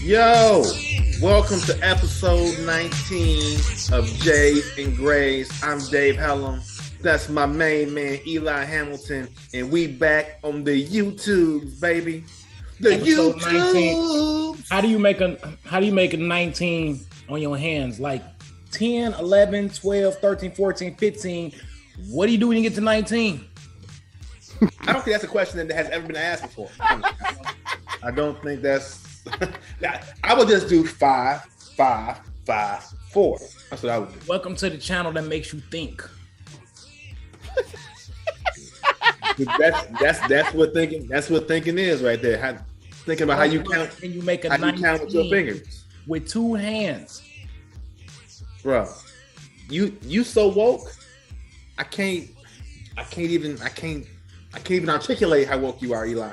Yo, welcome to episode 19 of Jay and Grays. I'm Dave Hellum. That's my main man, Eli Hamilton, and we back on the YouTube, baby. The Episode YouTube. 19. How do you make a 19 on your hands? Like 10, 11, 12, 13, 14, 15. What do you do when you get to 19? I don't think that's a question that has ever been asked before. I don't think that's. I would just do 5, 5, 5, 4. That's what I would do. Welcome to the channel that makes you think. That's what thinking. That's what thinking is right there. Thinking about how you count. Can you make a how 19 you count with your fingers with 2 hands, bro? You so woke. I can't even articulate how woke you are, Eli.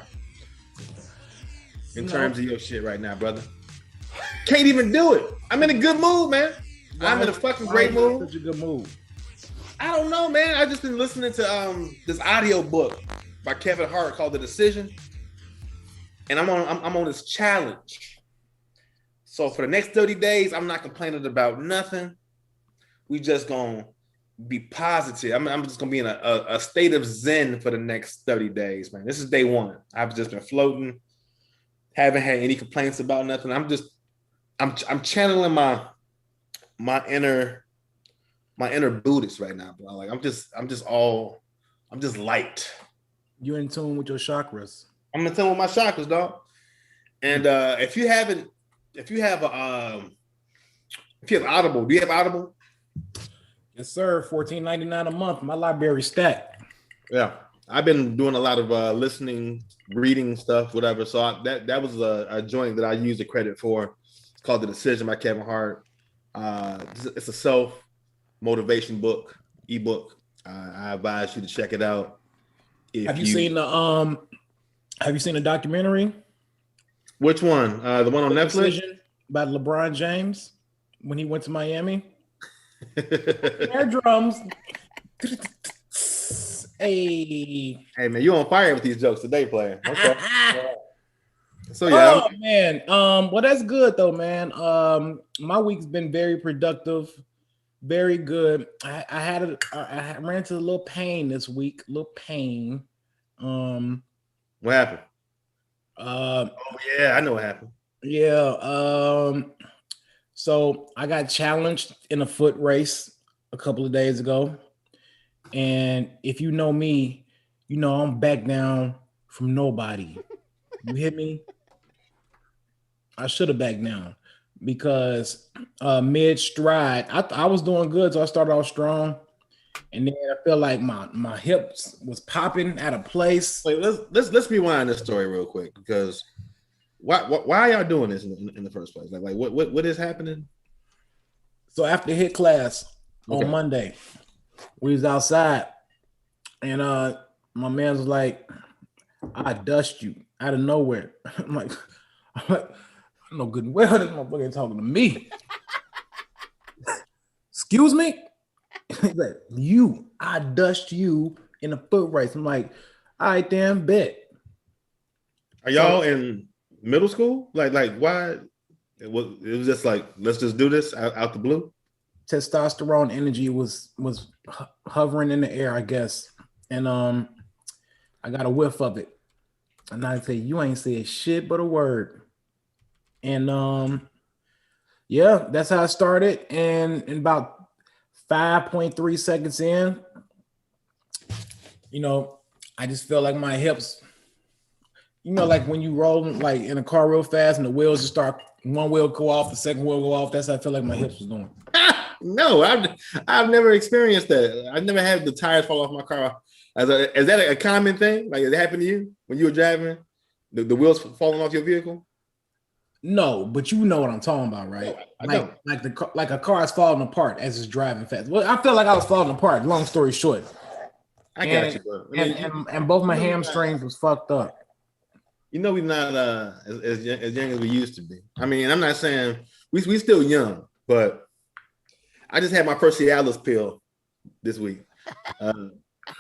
In terms of your shit right now, brother. Can't even do it. I'm in a good mood, man. I'm in a fucking great mood. Such a good mood. I don't know, man. I just been listening to this audio book by Kevin Hart called The Decision, and I'm on this challenge. So for the next 30 days, I'm not complaining about nothing. We just gonna be positive. I'm just gonna be in a state of zen for the next 30 days, man. This is day 1. I've just been floating. Haven't had any complaints about nothing. I'm channeling my inner Buddhist right now, bro. Like I'm just light. You're in tune with your chakras. I'm in tune with my chakras, dog. And if you have Audible, do you have Audible? Yes, sir. $14.99 a month. My library stacked. Yeah. I've been doing a lot of listening, reading stuff, whatever. So that was a joint that I used the credit for. It's called The Decision by Kevin Hart. It's a self-motivation book, ebook. I advise you to check it out. Have you seen the documentary? Which one? The one on Netflix? Decision about LeBron James when he went to Miami. Air drums. Hey man, you on fire with these jokes today, player. Okay. So yeah. Oh man. Well, that's good though, man. My week's been very productive, very good. I ran into a little pain this week. What happened? Oh yeah, I know what happened. Yeah. So I got challenged in a foot race a couple of days ago. And if you know me, you know I'm back down from nobody. You hit me? I should have backed down because mid stride, I was doing good, so I started off strong, and then I felt like my hips was popping out of place. Wait, let's rewind this story real quick because why are y'all doing this in the first place? Like what is happening? So after hit class on Monday, we was outside, and my man was like, "I dust you out of nowhere." I'm like, I know good and well this motherfucker ain't talking to me. Excuse me? He's like, I dust you in a foot race. I'm like, all right, then, bet. Are y'all in middle school? Like why? It was just like, let's just do this out the blue. Testosterone energy was hovering in the air, I guess, and I got a whiff of it, and I say, you ain't said shit but a word, and yeah, that's how I started. And in about 5.3 seconds in, I just felt like my hips, like when you roll like in a car real fast and the wheels just start, one wheel go off, the second wheel go off. That's how I feel like my hips was doing. No, I've never experienced that. I've never had the tires fall off my car. Is that a common thing? Like it happened to you when you were driving? The wheels falling off your vehicle? No, but you know what I'm talking about, right? No, like a car is falling apart as it's driving fast. Well, I feel like I was falling apart. Long story short, I got you, bro. And both my hamstrings was fucked up. We're not as young as we used to be. I mean, I'm not saying we still young, but I just had my first Cialis pill this week.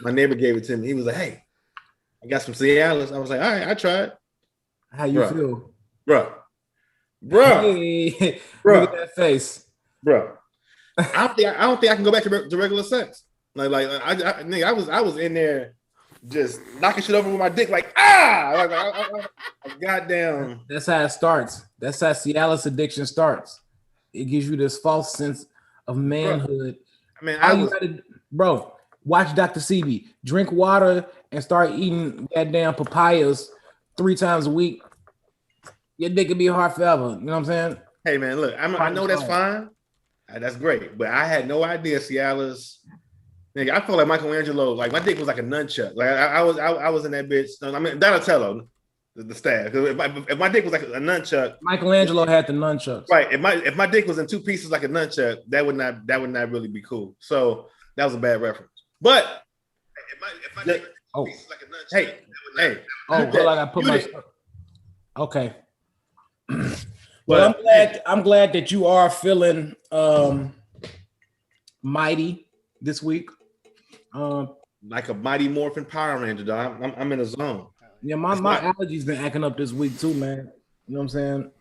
My neighbor gave it to me. He was like, "Hey, I got some Cialis." I was like, "All right, I tried." How you feel, bro? bro, Hey, look at bro, that face. bro. I don't think I can go back to regular sex. Nigga, I was in there just knocking shit over with my dick, like goddamn. That's how it starts. That's how Cialis addiction starts. It gives you this false sense of Bro, manhood. I mean, All you gotta, bro, watch Dr. Sebi. Drink water and start eating goddamn papayas 3 times a week. Your dick could be hard forever. You know what I'm saying? hey man, look, I know that's fine. That's great, but I had no idea Cialis. Nigga, I felt like Michelangelo. Like my dick was like a nunchuck. Like I was in that bitch. I mean Donatello, the staff. If my dick was like a nunchuck, Michelangelo had the nunchucks. right? If my dick was in 2 pieces like a nunchuck, that would not really be cool. So that was a bad reference. But if my dick was in 2 pieces like a nunchuck, hey. Oh, well, I got put my. Okay. Well, I'm glad that you are feeling mighty this week. Like a Mighty Morphin Power Ranger, dog. I'm in a zone. Yeah, my allergies been acting up this week too, man. You know what I'm saying?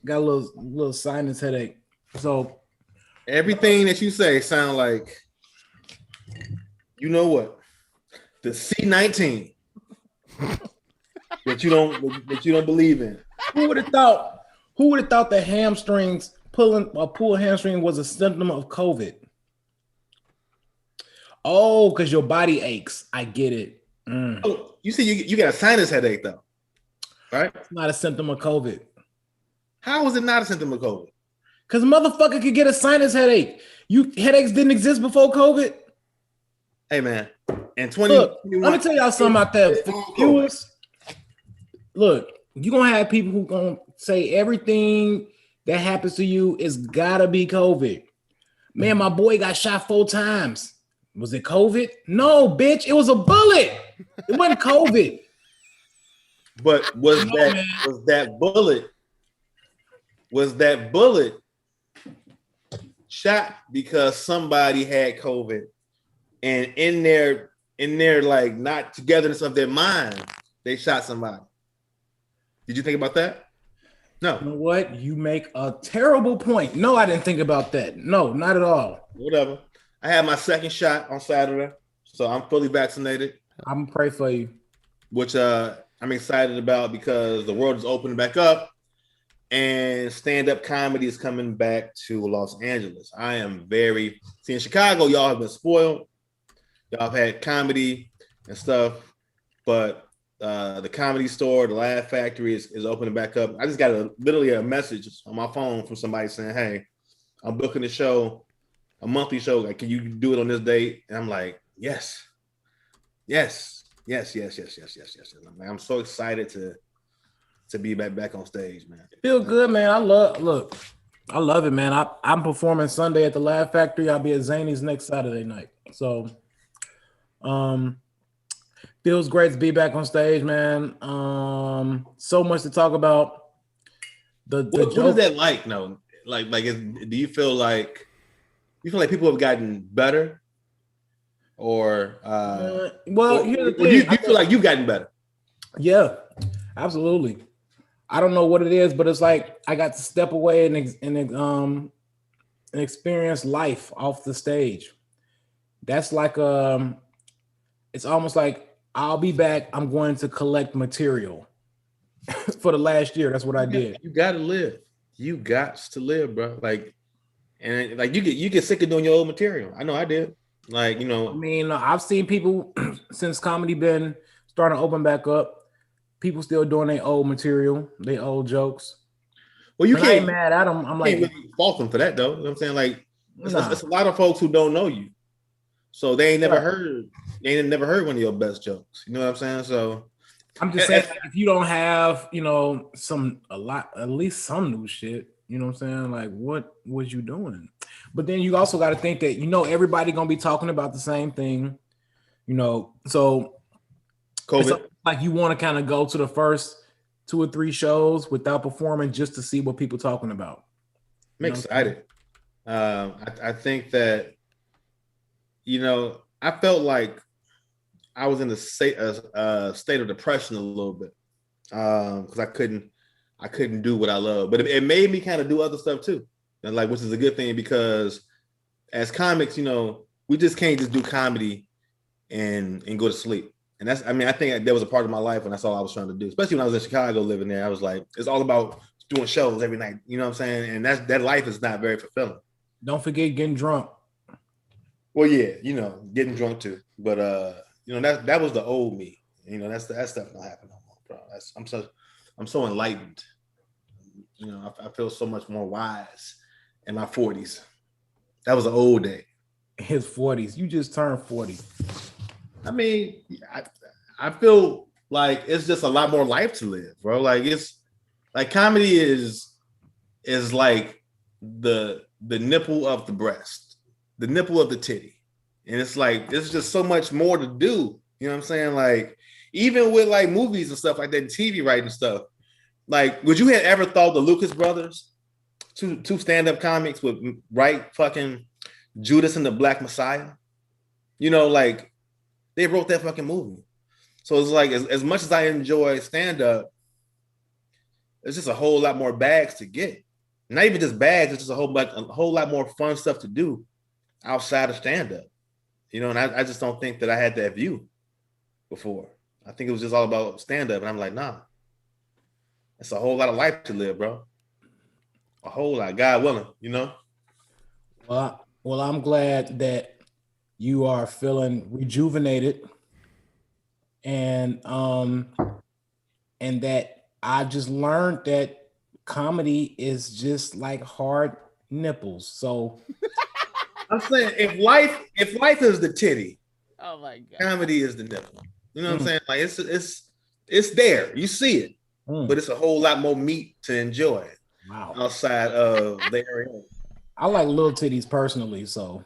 Got a little sinus headache. So everything that you say sound like, you know what? The C19 that you don't believe in. Who would have thought? Who would have thought that hamstrings pull hamstring was a symptom of COVID? Oh, because your body aches. I get it. Oh, you see, you got a sinus headache though, right? It's not a symptom of COVID. How is it not a symptom of COVID? Because motherfucker could get a sinus headache. Headaches didn't exist before COVID. Hey man, and look, let me tell y'all something out there, viewers. Look, you're gonna have people who gonna say everything that happens to you is gotta be COVID. Man, my boy got shot 4 times. Was it COVID? No, bitch, it was a bullet. It wasn't COVID. But was that bullet shot because somebody had COVID, and in their like not togetherness of their mind, they shot somebody? Did you think about that? No. You know what? You make a terrible point. No, I didn't think about that. No, not at all. Whatever. I had my second shot on Saturday, so I'm fully vaccinated. I'm gonna pray for you. Which I'm excited about because the world is opening back up and stand-up comedy is coming back to Los Angeles. I am in Chicago, y'all have been spoiled. Y'all have had comedy and stuff, but the Comedy Store, the Laugh Factory is opening back up. I just got literally a message on my phone from somebody saying, "Hey, I'm booking a show, a monthly show. Like, can you do it on this date?" And I'm like, yes. I'm so excited to be back on stage, man. Feel good, man. I love it, man. I'm performing Sunday at the Laugh Factory. I'll be at Zany's next Saturday night. So feels great to be back on stage, man. So much to talk about. What is that like? No, do you feel like people have gotten better, or here's the thing. Do you feel like you've gotten better? Yeah, absolutely. I don't know what it is, but it's like I got to step away and experience life off the stage. That's like it's almost like I'll be back. I'm going to collect material for the last year. That's what I did. You got to live. You got to live, bro. And you get sick of doing your old material. I know I did. I mean, I've seen people since comedy been starting to open back up. People still doing their old material, their old jokes. Well, you can't. I ain't mad at them. I'm like, can't really fault them for that, though. You know what I'm saying? Like, it's a lot of folks who don't know you, so they ain't never heard. They ain't never heard one of your best jokes. You know what I'm saying? So I'm just saying, if you don't have, at least some new shit. You know what I'm saying? Like, what was you doing? But then you also got to think that everybody gonna be talking about the same thing. So COVID. Like you want to kind of go to the first 2 or 3 shows without performing just to see what people talking about. I'm excited. I think that, I felt like I was in a state of depression a little bit because I couldn't I couldn't do what I love. But it made me kind of do other stuff too. And like, which is a good thing because as comics, we just can't just do comedy and go to sleep. And that's, I think that was a part of my life when that's all I was trying to do. Especially when I was in Chicago living there. I was like, it's all about doing shows every night. You know what I'm saying? And that life is not very fulfilling. Don't forget getting drunk. Well, yeah, getting drunk too. But that was the old me. That stuff don't happen no more, bro. I'm so enlightened. I feel so much more wise in my 40s. That was an old day. His 40s. You just turned 40. I feel like it's just a lot more life to live, bro. Like it's like comedy is like the nipple of the breast, the nipple of the titty. And it's like there's just so much more to do. You know what I'm saying? Like, even with like movies and stuff like that, and TV writing stuff. Like, would you have ever thought the Lucas brothers, two stand-up comics, would write fucking Judas and the Black Messiah? Like they wrote that fucking movie. So it's like as much as I enjoy stand-up, it's just a whole lot more bags to get. Not even just bags, it's just a whole lot more fun stuff to do outside of stand-up. And I just don't think that I had that view before. I think it was just all about stand-up. And I'm like, nah. It's a whole lot of life to live, bro. A whole lot, God willing, Well, I'm glad that you are feeling rejuvenated and that I just learned that comedy is just like hard nipples. So I'm saying if life is the titty, oh my God, comedy is the nipple. You know what I'm saying? Like it's there. You see it, but it's a whole lot more meat to enjoy. Wow. Outside of the area. I like little titties personally, so.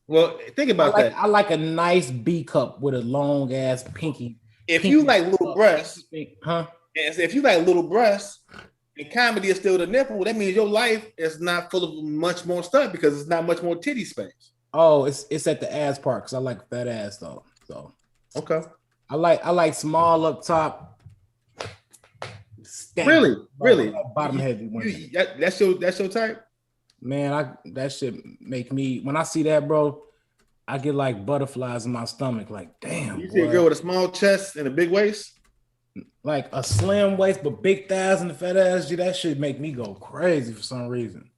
Well, think about that. I like a nice B cup with a long ass pinky. If you like little breasts, huh? If you like little breasts, and comedy is still the nipple, that means your life is not full of much more stuff because it's not much more titty space. Oh, it's at the ass part because I like fat ass though. So okay, I like small up top. Really, bottom heavy. That's your type. Man, that shit make me, when I see that, bro, I get like butterflies in my stomach. Like, damn. You see a girl with a small chest and a big waist? Like a slim waist, but big thighs and a fat ass. That shit make me go crazy for some reason.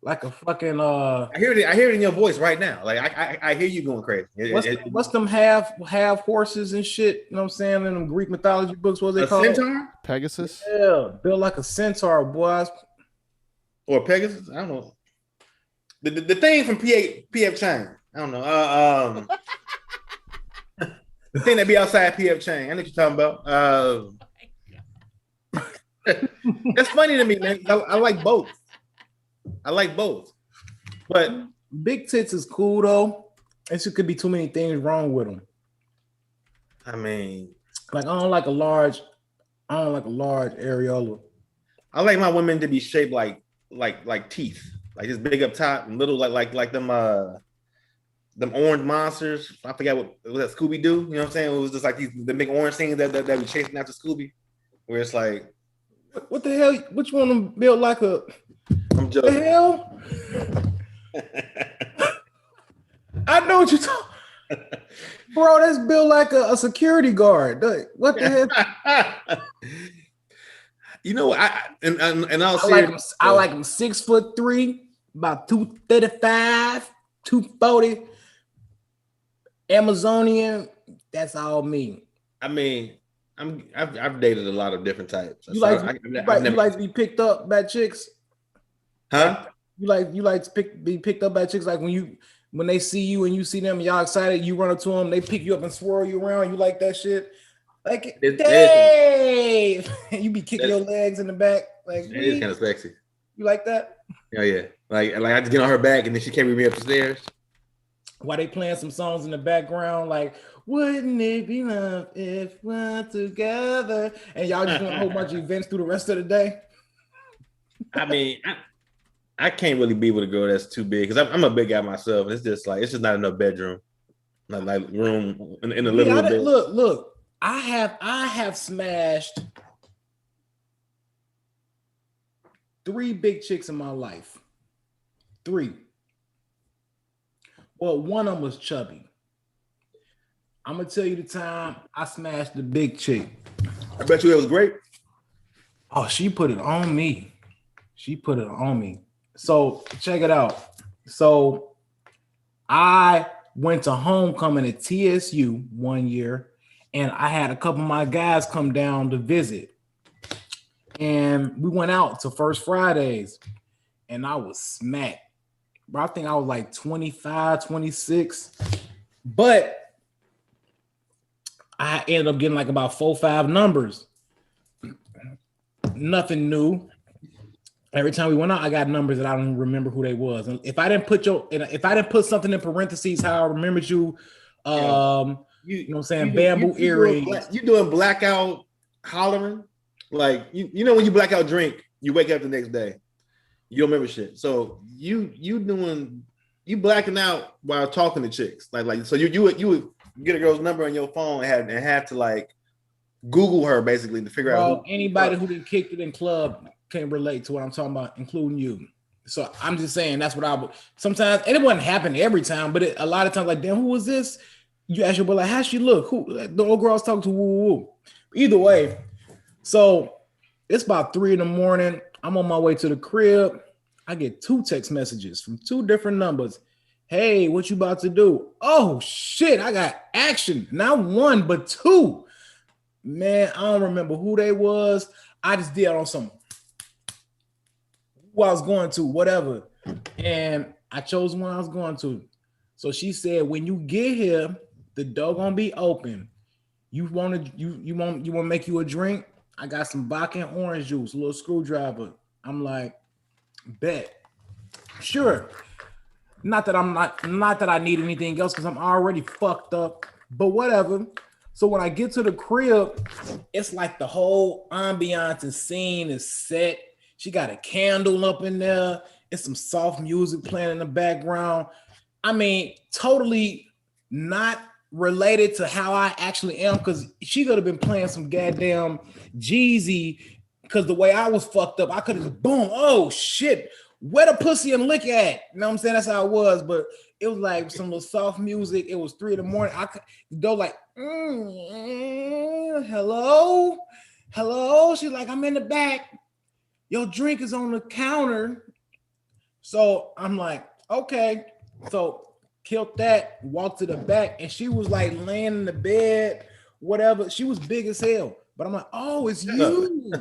Like a fucking I hear it in your voice right now. Like I hear you going crazy. What's them half horses and shit? You know what I'm saying? In them Greek mythology books, what they call centaur? Pegasus? Yeah, built like a centaur, boy. Or Pegasus? I don't know. The thing from PF Chang. I don't know. The thing that be outside PF Chang. I know what you're talking about. That's funny to me, man. I like both. But big tits is cool though. It could be too many things wrong with them. I mean, like I don't like a large areola. I like my women to be shaped like teeth, like just big up top and little like them orange monsters. I forgot what was that, Scooby Doo. You know what I'm saying? It was just like the big orange things that we chasing after Scooby, where it's like, what the hell? Which one of them built like a? I'm joking. The hell? I know what you're talking. Bro, that's built like a security guard. What the hell? You know, I like him 6'3", about 235, 240. Amazonian. That's all me. I mean, I've dated a lot of different types. You like to be picked up by chicks? Huh? You like to be picked up by chicks, like when they see you and you see them, y'all excited, you run up to them, they pick you up and swirl you around. You like that shit? Like, hey, you be kicking your legs in the back. Like, it is kind of sexy. You like that? Yeah. Like I had to get on her back and then she carried me up the stairs. While they playing some songs in the background, like, wouldn't it be love if we're together? And y'all just doing a whole bunch of events through the rest of the day. I mean, I can't really be with a girl that's too big because I'm a big guy myself. It's just not enough bedroom, not like room in the living room. Look. I have smashed 3 big chicks in my life. 3. Well, one of them was chubby. I'm gonna tell you the time I smashed the big chick. I bet you it was great. Oh, she put it on me. So check it out. So I went to homecoming at TSU one year, and I had a couple of my guys come down to visit. And we went out to First Fridays, and I was smacked. Bro, I think I was like 25, 26. But I ended up getting like about 4 or 5 numbers. Nothing new. Every time we went out, I got numbers that I don't remember who they was. And if I didn't put something in parentheses, how I remembered you, you know what I'm saying, bamboo earrings. You doing blackout hollering? Like you know when you blackout drink, you wake up the next day, you don't remember shit. So you blacking out while talking to chicks. Like so you would get a girl's number on your phone and have to like Google her basically to figure out anybody who didn't kick it in club can relate to what I'm talking about, including you. So I'm just saying that's what I would sometimes, and it wouldn't happen every time, but a lot of times, like, damn, who was this? You ask your boy, like, how she look? Who the old girl I was talking to? Woo. Either way, so it's about 3 a.m. I'm on my way to the crib. I get 2 text messages from 2 different numbers. Hey, what you about to do? Oh shit, I got action. Not 1, but 2. Man, I don't remember who they was. I just did on some who I was going to, whatever. And I chose one I was going to. So she said, when you get here, the door gonna be open. You want to make you a drink? I got some vodka and orange juice, a little screwdriver. I'm like, bet. Sure. Not that I need anything else because I'm already fucked up, but whatever. So when I get to the crib, it's like the whole ambiance and scene is set. She got a candle up in there. It's some soft music playing in the background. I mean, totally not related to how I actually am, because she could have been playing some goddamn Jeezy, because the way I was fucked up, I could have boom, oh shit, where the pussy and lick at? You know what I'm saying? That's how it was, but it was like some little soft music. It was 3 a.m. I could go like, hello. She's like, I'm in the back. Your drink is on the counter. So I'm like, okay. So killed that, walked to the back, and she was like laying in the bed, whatever. She was big as hell. But I'm like, oh, it's you.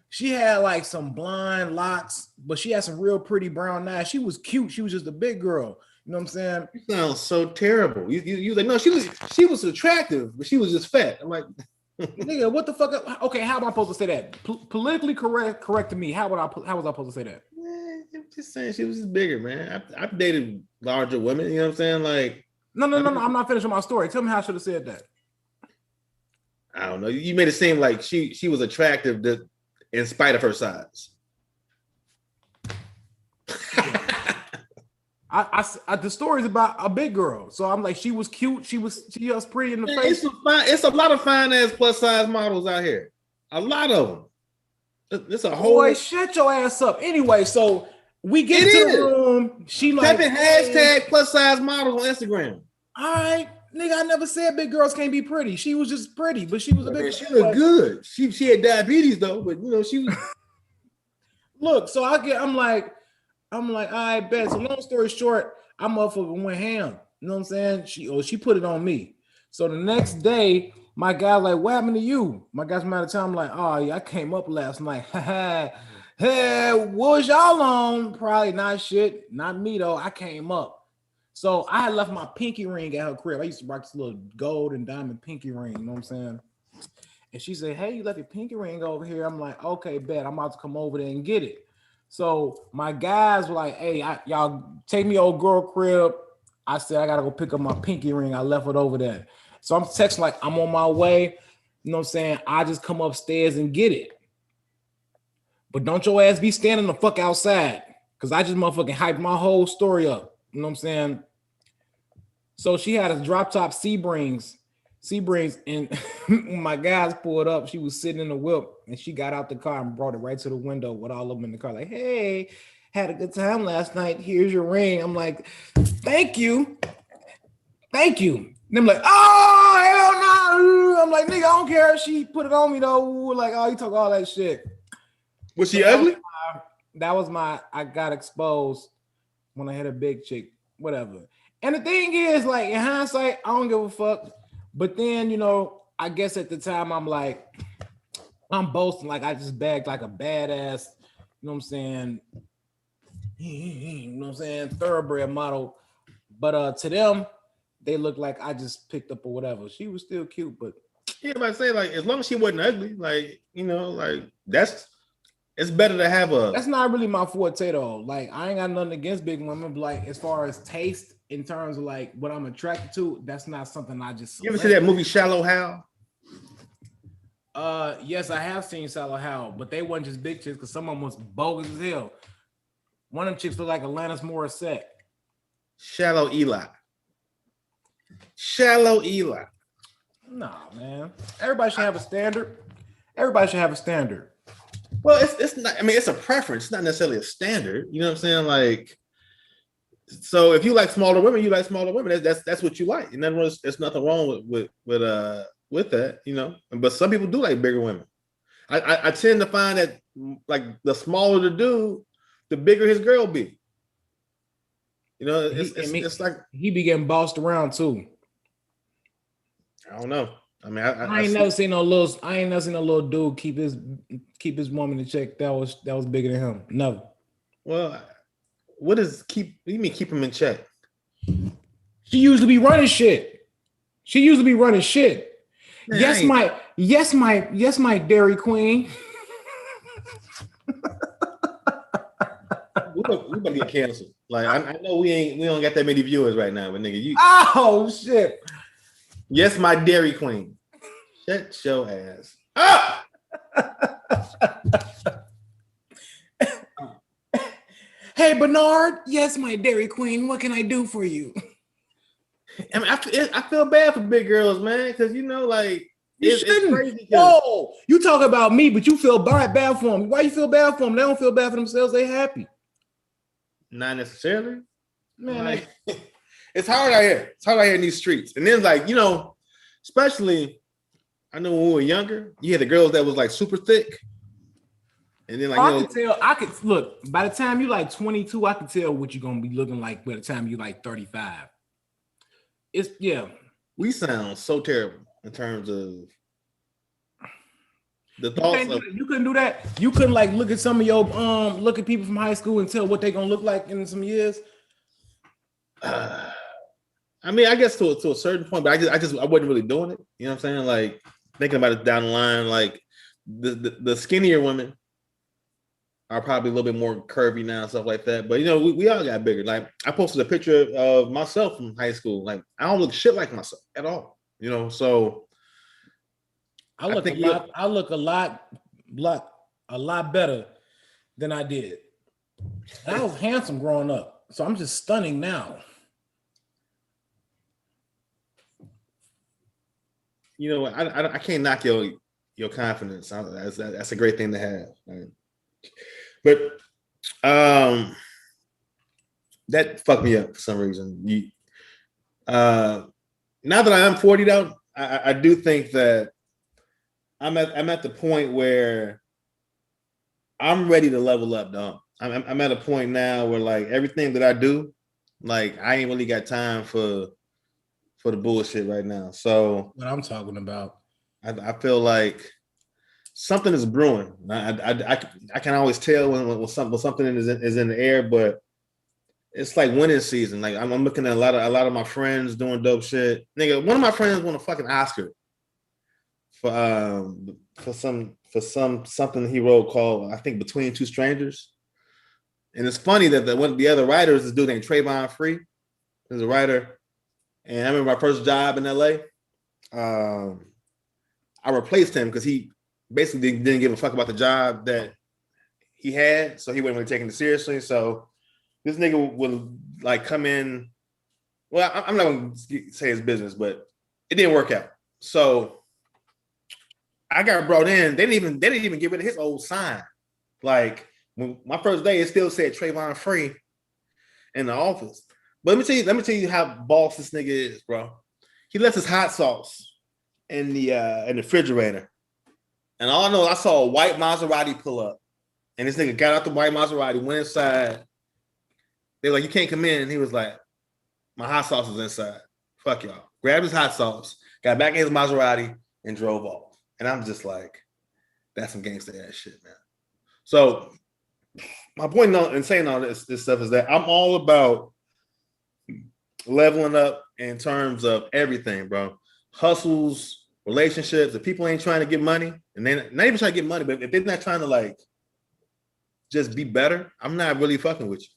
She had like some blonde locks, but she had some real pretty brown eyes. She was cute. She was just a big girl. You know what I'm saying? You sound so terrible. You like, no, she was attractive, but she was just fat. I'm like, nigga, what the fuck? Okay, how am I supposed to say that? Politically correct to me. How was I supposed to say that? I'm just saying she was just bigger, man. I've dated larger women. You know what I'm saying? Like, no. I'm not finishing my story. Tell me how I should have said that. I don't know. You made it seem like she was attractive in spite of her size. The story is about a big girl, so I'm like, she was cute. She was pretty in the face. It's a lot of fine ass plus size models out here. A lot of them. It's a whole. Boy, shut your ass up. Anyway, so we get to the room. She like hashtag plus size models on Instagram. All right, nigga. I never said big girls can't be pretty. She was just pretty, but she was a big. She looked good. She had diabetes though, but you know she was. Look, so I'm like, all right, bet. So long story short, I motherfucking went ham. You know what I'm saying? She put it on me. So the next day, my guy like, what happened to you? My guy's from out of town. I'm like, oh yeah, I came up last night. Hey, what was y'all on? Probably not shit. Not me though. I came up. So I had left my pinky ring at her crib. I used to rock this little gold and diamond pinky ring. You know what I'm saying? And she said, hey, you left your pinky ring over here. I'm like, okay, bet. I'm about to come over there and get it. So my guys were like, hey, y'all take me old girl crib. I said, I got to go pick up my pinky ring. I left it over there. So I'm texting like, I'm on my way. You know what I'm saying? I just come upstairs and get it. But don't your ass be standing the fuck outside, because I just motherfucking hyped my whole story up. You know what I'm saying? So she had a drop top Seabrings, and when my guys pulled up, she was sitting in the whip, And she got out the car and brought it right to the window with all of them in the car. Like, hey, had a good time last night. Here's your ring. I'm like, thank you. Thank you. And I'm like, oh, hell no. I'm like, nigga, I don't care. She put it on me though. Like, oh, you talk all that shit. Was she ugly? I got exposed when I had a big chick, whatever. And the thing is, like, in hindsight, I don't give a fuck. But then, you know, I guess at the time I'm like, I'm boasting like I just bagged like a badass, you know what I'm saying? You know what I'm saying? Thoroughbred model. But to them, they look like I just picked up or whatever. She was still cute, but yeah, but I say like as long as she wasn't ugly, like you know, like it's better to have a. That's not really my forte though. Like I ain't got nothing against big women, but like as far as taste in terms of like what I'm attracted to, that's not something I just. You ever see that movie Shallow Hal? Yes, I have seen Shallow Hal, but they wasn't just big chicks because some of them was bogus as hell. One of them chicks looked like Alanis Morissette. Shallow Eli. Shallow Eli. Nah, man. Everybody should have a standard. Everybody should have a standard. Well, it's not. I mean, it's a preference. It's not necessarily a standard. You know what I'm saying? Like, so if you like smaller women, you like smaller women. That's what you like. And then there's nothing wrong with that. You know. But some people do like bigger women. I tend to find that like the smaller the dude, the bigger his girl be. You know, it's like he be getting bossed around too. I don't know. I mean, I ain't never seen no little dude keep his woman in check that was bigger than him. Never. Well, what does keep? What do you mean keep him in check? She usually be running shit. Man, yes, my Dairy Queen. we about to get canceled. Like I know we don't got that many viewers right now, but nigga, you. Oh shit. Yes, my Dairy Queen. Shut your ass up. Hey Bernard, yes, my Dairy Queen. What can I do for you? I mean, I feel bad for big girls, man, because you know, like it's crazy. Whoa, you talk about me, but you feel bad for them. Why you feel bad for them? They don't feel bad for themselves. They happy. Not necessarily, man. Like, it's hard out here. It's hard out here in these streets. And then, like, you know, especially, I know when we were younger, you had the girls that was like super thick. And then, like, I could look, by the time you like 22, I can tell what you're going to be looking like by the time you like 35. It's, yeah. We sound so terrible in terms of the thoughts of. You couldn't do that. You couldn't like look at some of your, look at people from high school and tell what they're going to look like in some years. I mean, I guess to a certain point, but I wasn't really doing it. You know what I'm saying? Like thinking about it down the line, like the skinnier women are probably a little bit more curvy now and stuff like that. But you know, we all got bigger. Like I posted a picture of myself from high school. Like I don't look shit like myself at all. You know, so I look a lot better than I did. And I was handsome growing up, so I'm just stunning now. You know, I can't knock your confidence. That's a great thing to have. Right? But that fucked me up for some reason. Now that I am 40 though, I do think that I'm at the point where I'm ready to level up, dog. I'm at a point now where like everything that I do, like I ain't really got time for the bullshit right now. So what I'm talking about, I feel like something is brewing. I can always tell when something is in the air, but it's like winning season. Like I'm looking at a lot of my friends doing dope shit. Nigga, one of my friends won a fucking Oscar for something he wrote called I think Between Two Strangers. And it's funny that one of the other writers is a dude named Trayvon Free. He's a writer. And I remember my first job in LA. I replaced him because he basically didn't give a fuck about the job that he had, so he wasn't really taking it seriously. So this nigga would like come in. Well, I'm not gonna say his business, but it didn't work out. So I got brought in. They didn't even get rid of his old sign. Like when my first day, it still said Trayvon Free in the office. But let me tell you how boss this nigga is, bro. He left his hot sauce in the refrigerator. And all I know, I saw a white Maserati pull up. And this nigga got out the white Maserati, went inside. They were like, you can't come in. And he was like, my hot sauce is inside. Fuck y'all. Grabbed his hot sauce, got back in his Maserati, and drove off. And I'm just like, that's some gangster ass shit, man. So my point in saying all this stuff is that I'm all about leveling up in terms of everything, bro. Hustles, relationships. If people ain't trying to get money, and they're not even trying to get money, but if they're not trying to like just be better, I'm not really fucking with you.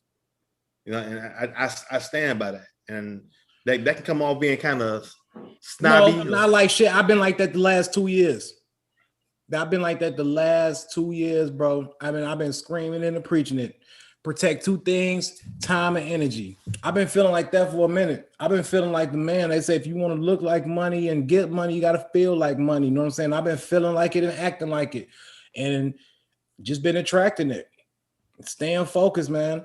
You know, and I stand by that. And that can come off being kind of snobby. No, not like shit. I've been like that the last 2 years. I've been like that the last 2 years, bro. I've been screaming and preaching it. Protect two things: time and energy. I've been feeling like that for a minute. I've been feeling like the man. They say if you want to look like money and get money, you got to feel like money. You know what I'm saying? I've been feeling like it and acting like it, and just been attracting it. Staying focused, man.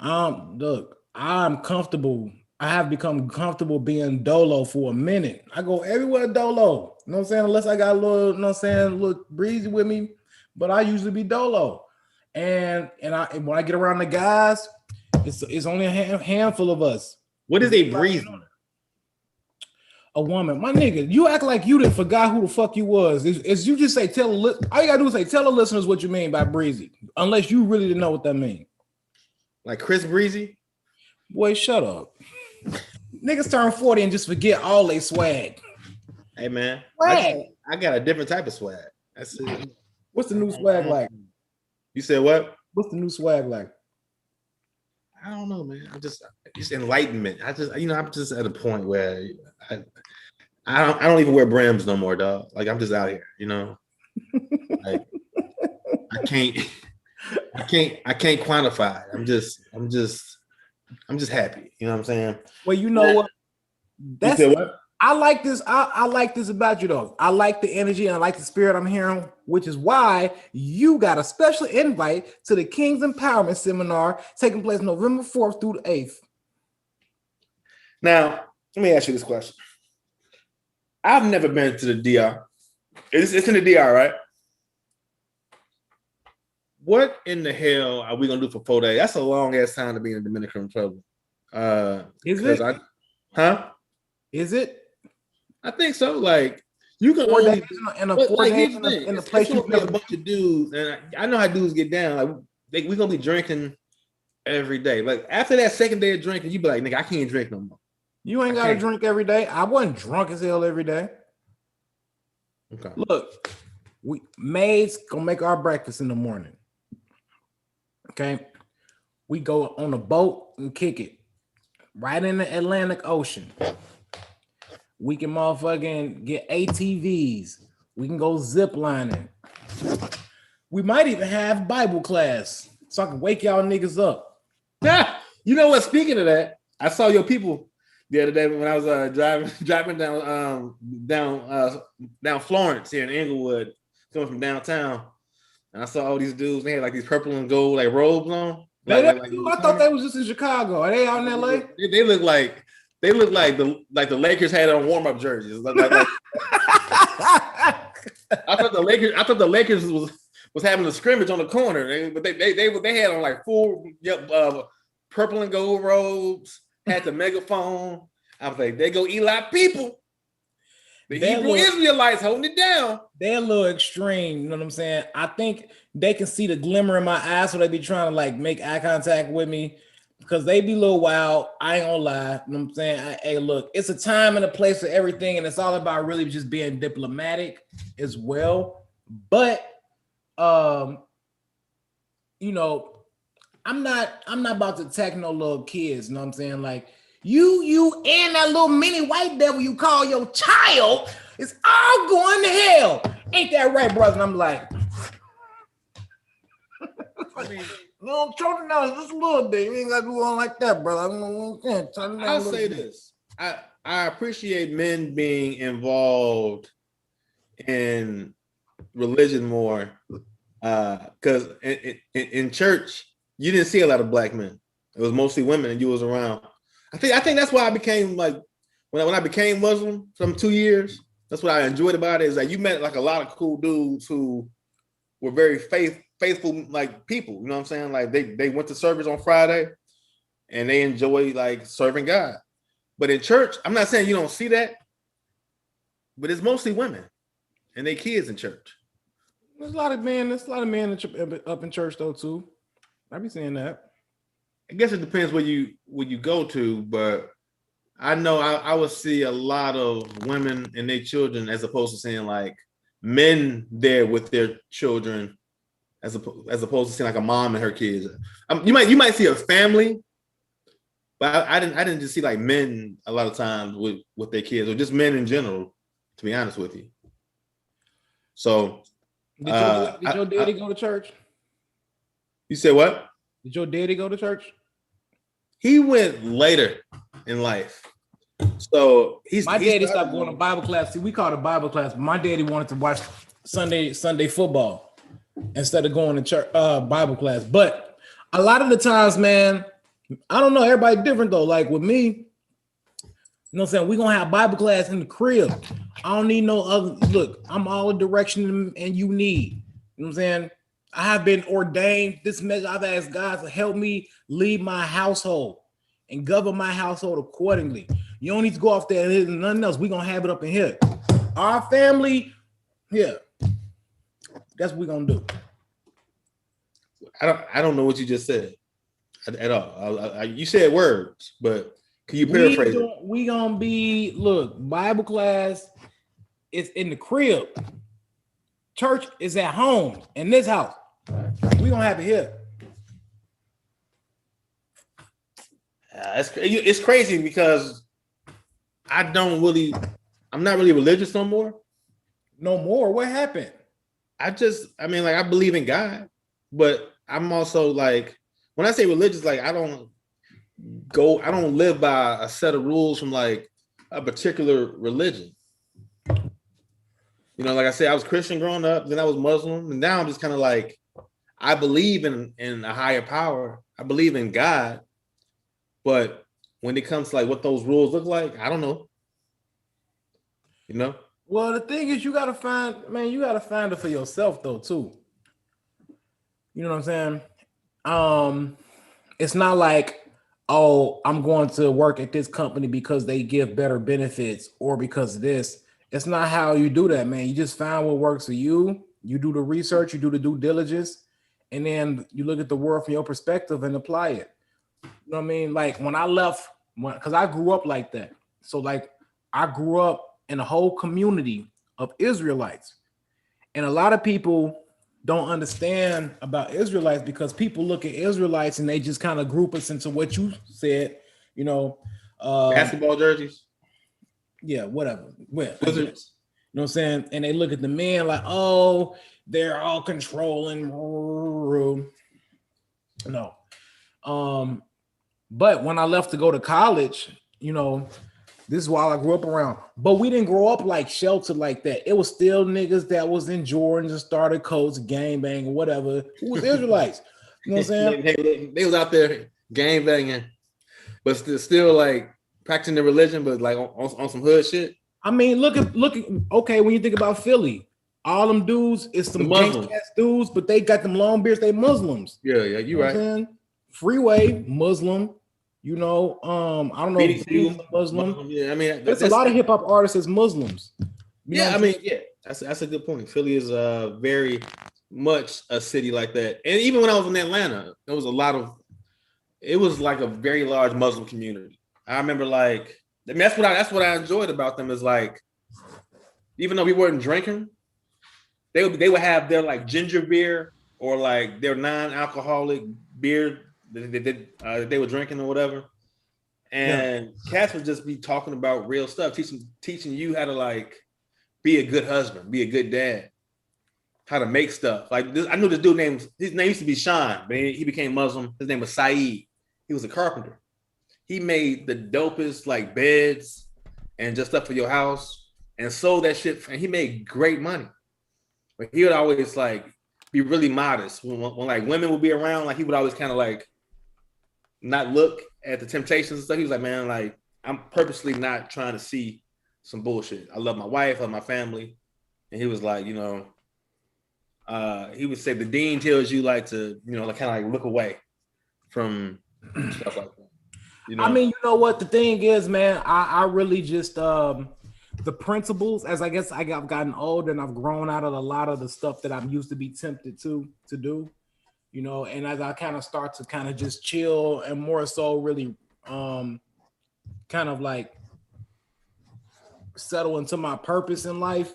Look, I'm comfortable. I have become comfortable being dolo for a minute. I go everywhere dolo. You know what I'm saying? Unless I got a little, you know what I'm saying, a little breezy with me, but I usually be dolo. And when I get around the guys, it's only a handful of us. What is a breezy? A woman. My nigga, you act like you didn't forgot who the fuck you was. Is you just say all you gotta do is say tell the listeners what you mean by breezy, unless you really didn't know what that means. Like Chris Breezy? Boy, shut up. Niggas turn 40 and just forget all they swag. Hey man, swag. I got a different type of swag. That's it. What's the new swag like? You said what? What's the new swag like? I don't know, man. Just enlightenment. I'm just at a point where I don't even wear brims no more, dog. Like I'm just out here, you know. Like I can't quantify it. I'm just happy. You know what I'm saying? Well, you know what? You said what? I like this. I like this about you though. I like the energy and I like the spirit I'm hearing, which is why you got a special invite to the King's Empowerment Seminar taking place November 4th through the 8th. Now, let me ask you this question. I've never been to the DR. It's in the DR, right? What in the hell are we gonna do for 4 days? That's a long ass time to be in the Dominican Republic. Is it? Is it? I think so. Like you can 4 only days in a 4 days in the place you be a bunch of dudes, and I know how dudes get down. Like we're gonna be drinking every day. Like after that second day of drinking, you be like, nigga, I can't drink no more. You ain't gotta drink every day. I wasn't drunk as hell every day. Okay. Look, maids gonna make our breakfast in the morning. Okay, we go on a boat and kick it right in the Atlantic Ocean. We can motherfucking get ATVs. We can go zip lining. We might even have Bible class so I can wake y'all niggas up. You know what? Speaking of that, I saw your people the other day when I was driving down Florence here in Inglewood, coming from downtown, and I saw all these dudes. They had like these purple and gold like robes on. I thought they was just in Chicago. Are they out in LA? They look like the Lakers had on warm up jerseys. I thought the Lakers was having a scrimmage on the corner, but they had on like full purple and gold robes. Had the megaphone. I was like, they go Eli people. The Hebrew Israelites holding it down. They're a little extreme, you know what I'm saying? I think they can see the glimmer in my eyes, so they be trying to like make eye contact with me because they be a little wild. I ain't gonna lie, you know what I'm saying? Hey, look, it's a time and a place for everything, and it's all about really just being diplomatic as well. But you know, I'm not about to attack no little kids, you know what I'm saying? Like you and that little mini white devil you call your child is all going to hell. Ain't that right, brother? And I'm like, I mean, no, turn it down just a little bit. You ain't got to do it like that, brother. I'll say this. I appreciate men being involved in religion more because in church you didn't see a lot of black men. It was mostly women, and you was around. I think that's why I became like when I became Muslim from 2 years. That's what I enjoyed about it is that you met like a lot of cool dudes who were very faithful like people. You know what I'm saying? Like they went to service on Friday, and they enjoy like serving God. But in church, I'm not saying you don't see that, but it's mostly women and they kids in church. There's a lot of men. There's a lot of men up in church though too. I be seeing that. I guess it depends where you go to, but I know I would see a lot of women and their children as opposed to seeing like men there with their children, as opposed to seeing like a mom and her kids. You might see a family, but I didn't just see like men a lot of times with their kids or just men in general. To be honest with you. So did your daddy go to church? You said what? Did your daddy go to church? He went later in life. So my daddy stopped going to Bible class. See, we called it Bible class, but my daddy wanted to watch Sunday football instead of going to church Bible class. But a lot of the times, man, I don't know, everybody different though. Like with me, you know what I'm saying? We're gonna have Bible class in the crib. I don't need no other. Look, I'm all the direction and you need. You know what I'm saying? I have been ordained. This message I've asked God to help me lead my household and govern my household accordingly. You don't need to go off there and nothing else. We're gonna have it up in here. Our family, yeah. That's what we're gonna do. I don't know what you just said at all. You said words, but can you paraphrase it? We gonna be, look, Bible class is in the crib. Church is at home in this house. We gonna have it here. It's crazy because I'm not really religious no more. No more? What happened? I believe in God, but I'm also like, when I say religious, like I don't live by a set of rules from like a particular religion. You know, like I said, I was Christian growing up, then I was Muslim, and now I'm just kind of like, I believe in a higher power. I believe in God, but when it comes to like what those rules look like, I don't know. You know? Well, the thing is, you gotta find it for yourself though, too. You know what I'm saying? It's not like, oh, I'm going to work at this company because they give better benefits or because of this. It's not how you do that, man. You just find what works for you. You do the research, you do the due diligence, and then you look at the world from your perspective and apply it. You know what I mean? Like when I left, because I grew up like that. So like I grew up in a whole community of Israelites. And a lot of people don't understand about Israelites because people look at Israelites and they just kind of group us into what you said, you know. Basketball jerseys. Yeah, whatever. Well, you know what I'm saying? And they look at the men like, oh, they're all controlling. No. But when I left to go to college, you know, this is why I grew up around. But we didn't grow up like sheltered like that. It was still niggas that was in Jordans and started coats, gang banging, whatever. Who was Israelites? You know what I'm saying? They was out there gang banging, but still like practicing their religion, but like on some hood shit. I mean, look at okay, when you think about Philly, all them dudes is some gangsta ass dudes, but they got them long beards, they Muslims. Yeah, you right. Freeway, Muslim, you know, I don't know if he's Muslim. Yeah, I mean, there's a lot of hip hop artists as Muslims. Yeah, I mean, yeah, that's a good point. Philly is very much a city like that. And even when I was in Atlanta, there was it was like a very large Muslim community. I remember like, I mean, that's what I enjoyed about them is like, even though we weren't drinking, they would have their like ginger beer or like their non-alcoholic beer that they were drinking or whatever. And cats would just be talking about real stuff, teaching you how to like be a good husband, be a good dad, how to make stuff. Like this, I knew this dude his name used to be Sean, but he became Muslim. His name was Saeed. He was a carpenter. He made the dopest like beds and just stuff for your house and sold that shit. And he made great money. but he would always like be really modest when like women would be around. Like he would always kind of like not look at the temptations and stuff. He was like, man, like I'm purposely not trying to see some bullshit. I love my wife, I love my family, and he was like, you know, he would say the dean tells you like to, you know, like kind of like look away from stuff like that. You know? I mean, you know what the thing is, man. I really just the principles, as I guess I've gotten old and I've grown out of a lot of the stuff that I'm used to be tempted to do, you know, and as I kind of start to kind of just chill and more so really kind of like settle into my purpose in life,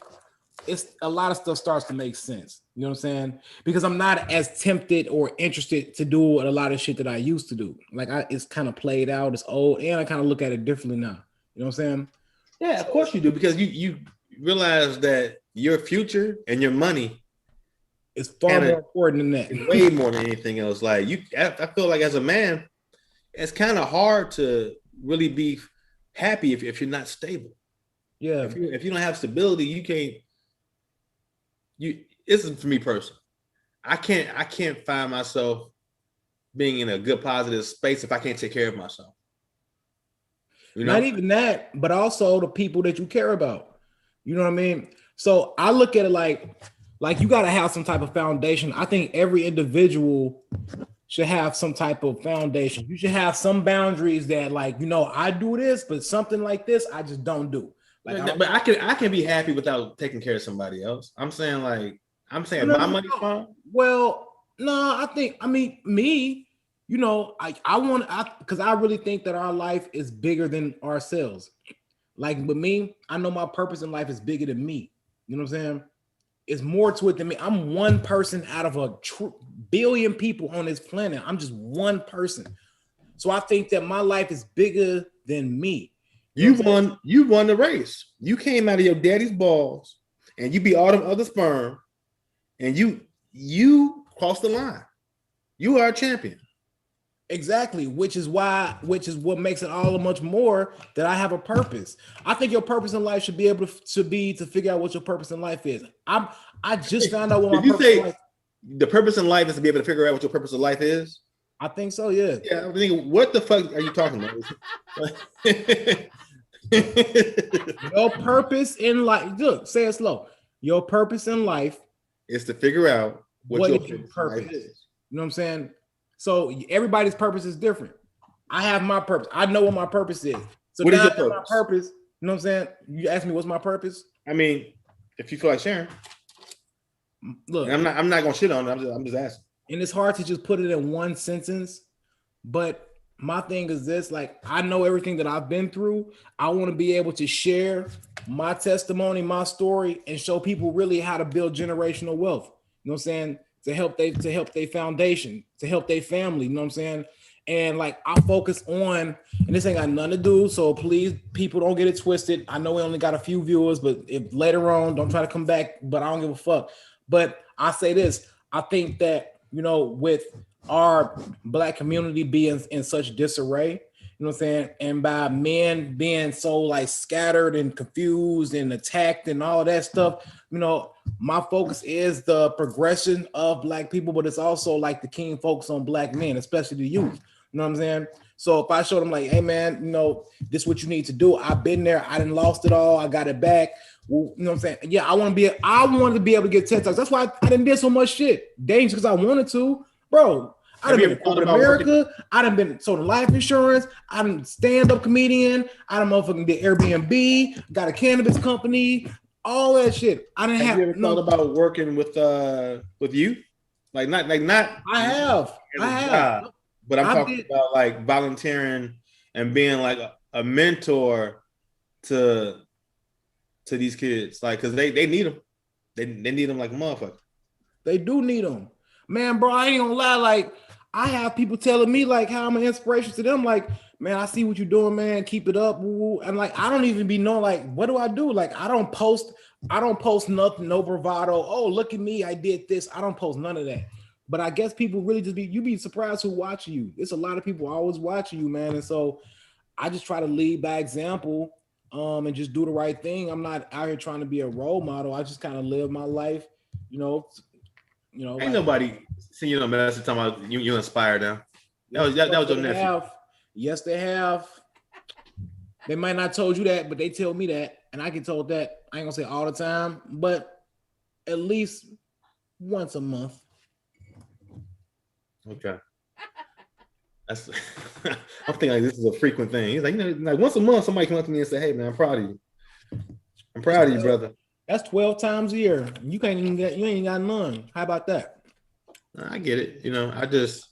it's a lot of stuff starts to make sense. You know what I'm saying? Because I'm not as tempted or interested to do a lot of shit that I used to do. Like it's kind of played out, it's old, and I kind of look at it differently now. You know what I'm saying? Yeah, of course you do, because you realize that your future and your money is far more important than that. Way more than anything else. Like I feel like as a man, it's kind of hard to really be happy if you're not stable. Yeah. If you don't have stability, you can't. This is for me personally. I can't find myself being in a good positive space if I can't take care of myself. You know? Not even that, but also the people that you care about. You know what I mean? So I look at it like you got to have some type of foundation. I think every individual should have some type of foundation. You should have some boundaries that, like, you know, I do this, but something like this, I just don't do. Like, but I can be happy without taking care of somebody else. I'm saying my money's fine. Well, no, I mean, me, you know, because I really think that our life is bigger than ourselves. Like with me, I know my purpose in life is bigger than me. You know what I'm saying? It's more to it than me. I'm one person out of a billion people on this planet. I'm just one person. So I think that my life is bigger than me. You won the race. You came out of your daddy's balls and you beat all them other sperm and you crossed the line. You are a champion. Exactly, which is what makes it all much more that I have a purpose. I think your purpose in life should be able to figure out what your purpose in life is. I just found out what my purpose in life. The purpose in life is to be able to figure out what your purpose in life is. I think so, yeah. Yeah, I'm thinking, what the fuck are you talking about? Your purpose in life. Look, say it slow. Your purpose in life is to figure out what your purpose is. You know what I'm saying? So everybody's purpose is different. I have my purpose. I know what my purpose is. So what is your purpose? My purpose, you know what I'm saying? You ask me what's my purpose? I mean, if you feel like sharing. Look, I'm not gonna shit on it. I'm just asking. And it's hard to just put it in one sentence, but my thing is this: like, I know everything that I've been through. I want to be able to share my testimony, my story, and show people really how to build generational wealth. You know what I'm saying? To help their foundation, to help their family, you know what I'm saying? And like I focus on, and this ain't got nothing to do, so please, people, don't get it twisted. I know we only got a few viewers, but if later on, don't try to come back, but I don't give a fuck. But I say this, I think that, you know, with our Black community being in such disarray, you know what I'm saying? And by men being so like scattered and confused and attacked and all that stuff, you know, my focus is the progression of Black people, but it's also like the keen focus on Black men, especially the youth. You know what I'm saying? So if I show them like, hey man, you know, this is what you need to do. I've been there. I didn't lost it all. I got it back. Well, you know what I'm saying? Yeah, I wanted to be able to get TED Talks. That's why I didn't did so much shit. Dangerous because I wanted to, bro. I done been in corporate America. I done been sold life insurance. I done stand-up comedian. I done motherfucking did Airbnb. Got a cannabis company. All that shit. I didn't have. You ever thought about working with you? Like not. I have. But I'm talking about like volunteering and being like a mentor to these kids, like because they need them. They need them like a motherfucker. They do need them, man, bro. I ain't gonna lie. Like I have people telling me like how I'm an inspiration to them. Like, man, I see what you're doing, man. Keep it up. And like I don't even be knowing like what do I do? Like I don't post nothing, no bravado. Oh, look at me, I did this. I don't post none of that. But I guess people really just be surprised who watching you. It's a lot of people always watching you, man. And so I just try to lead by example, and just do the right thing. I'm not out here trying to be a role model. I just kind of live my life, Ain't Ain't nobody seen you no message talking about you inspired them. That was your nephew. Yes, they have. They might not told you that, but they tell me that, and I get told that. I ain't gonna say all the time, but at least once a month. Okay. That's I'm thinking like this is a frequent thing. He's like, like once a month, somebody come up to me and say, "Hey, man, I'm proud of you. I'm proud of you, brother." That's 12 times a year. You ain't got none. How about that? I get it. I just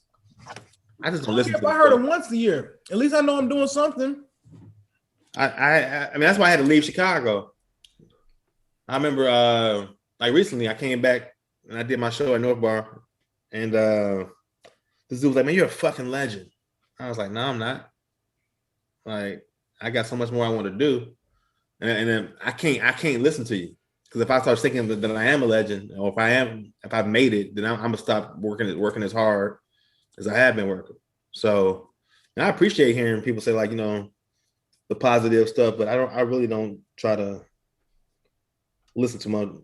don't listen. If I heard it once a year, at least I know I'm doing something. I mean, that's why I had to leave Chicago. I remember, like recently, I came back and I did my show at North Bar, and this dude was like, "Man, you're a fucking legend." I was like, "No, I'm not. Like, I got so much more I want to do, and then I can't listen to you because if I start thinking that I am a legend, or if I've made it, then I'm gonna stop working as hard as I have been working." So, and I appreciate hearing people say like, the positive stuff, but I really don't try to listen to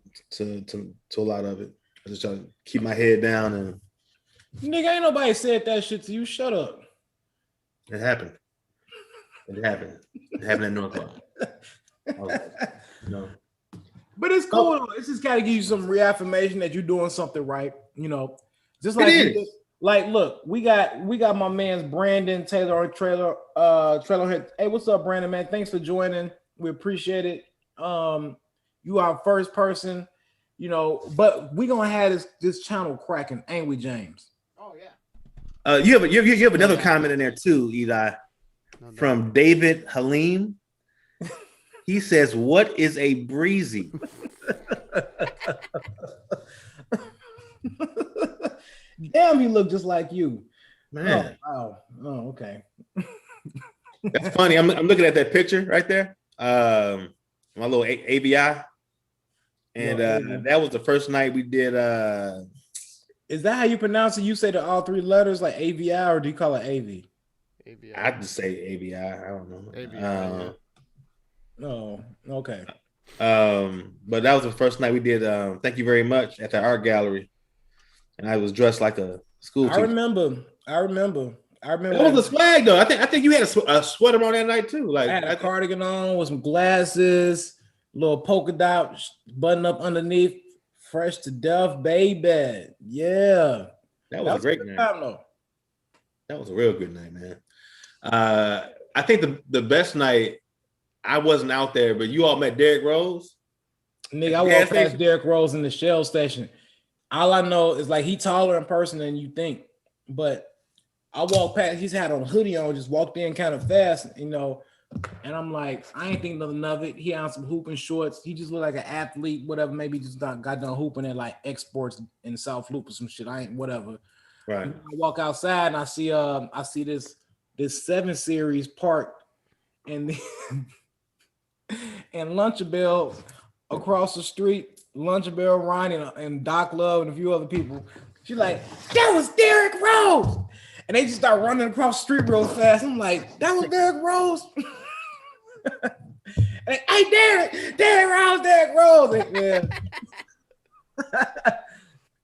a lot of it. I just try to keep my head down and. Nigga, ain't nobody said that shit to you. Shut up. It happened. It happened at North Bar. But it's cool. It's just gotta give you some reaffirmation that you're doing something right. Just like look, we got my man's Brandon Taylor on trailer here. Hey, what's up, Brandon? Man, thanks for joining. We appreciate it. You are first person, but we gonna have this channel cracking, ain't we, James? Oh yeah. You have another comment in there too, Eli, from David Halim. He says, "What is a breezy?" Damn, he looked just like you, man. Oh, okay. That's funny. I'm looking at that picture right there. My little ABI, and that was the first night we did. Is that how you pronounce it? You say all three letters like AVI, or do you call it AV? ABI. I just say ABI. I don't know. ABI. Oh, okay. But that was the first night we did. Thank you very much at the art gallery, and I was dressed like a school teacher. I remember. That was a swag though. I think you had a sweater on that night too. Like I had a cardigan on with some glasses, little polka dot button up underneath, fresh to death, baby. Yeah, that was a great night. That was a real good night, man. I think the best night. I wasn't out there, but you all met Derrick Rose. Nigga, I walked past Derrick Rose in the Shell station. All I know is like he taller in person than you think. But I walked past, he's had a hoodie on, just walked in kind of fast, and I'm like, I ain't think nothing of it. He had some hooping shorts. He just looked like an athlete, whatever. Maybe just got done hooping at like exports in South Loop or some shit. I ain't whatever. Right. And I walk outside and I see this 7 Series parked and and Lunchabelle across the street, Lunchabelle, Ryan, and Doc Love and a few other people. She's like, that was Derrick Rose. And they just start running across the street real fast. I'm like, that was Derrick Rose. And, hey, Derrick Rose.